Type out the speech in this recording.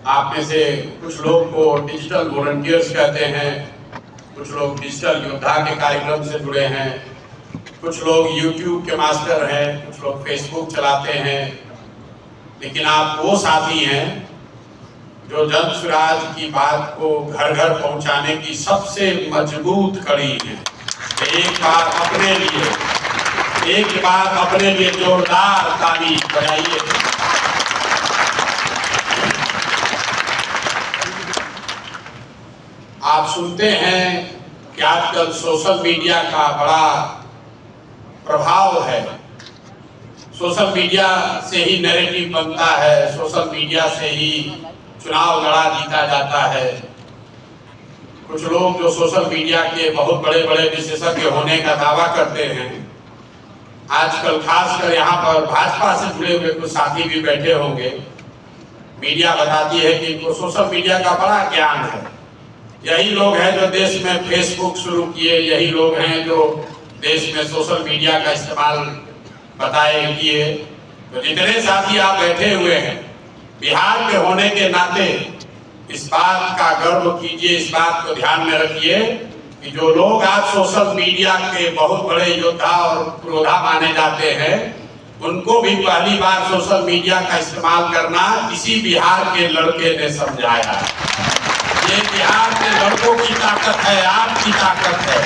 आप में से कुछ लोग को डिजिटल वॉलंटियर्स कहते हैं, कुछ लोग डिजिटल योद्धा के कार्यक्रम से जुड़े हैं, कुछ लोग YouTube के मास्टर हैं, कुछ लोग फेसबुक चलाते हैं। लेकिन आप वो साथी हैं जो जन स्वराज की बात को घर घर पहुंचाने की सबसे मजबूत कड़ी है। एक बार अपने लिए जोरदार ताली बजाइए। आप सुनते हैं कि आजकल सोशल मीडिया का बड़ा प्रभाव है। सोशल मीडिया से ही नैरेटिव बनता है, सोशल मीडिया से ही चुनाव लड़ा जीता जाता है। कुछ लोग जो सोशल मीडिया के बहुत बड़े बड़े विशेषज्ञ होने का दावा करते हैं, आजकल खासकर यहाँ पर भाजपा से जुड़े हुए कुछ साथी भी बैठे होंगे। मीडिया बताती है कि इनको सोशल मीडिया का बड़ा ज्ञान है। यही लोग हैं जो देश में फेसबुक शुरू किए, यही लोग हैं जो देश में सोशल मीडिया का इस्तेमाल किए। तो जितने साथी आप बैठे हुए हैं, बिहार के होने के नाते इस बात का गर्व कीजिए, इस बात को ध्यान में रखिए कि जो लोग आज सोशल मीडिया के बहुत बड़े योद्धा और पुरोधा माने जाते हैं, उनको भी पहली बार सोशल मीडिया का इस्तेमाल करना इसी बिहार के लड़के ने समझाया। ये बिहार के लड़कों की ताकत है, आपकी ताकत है।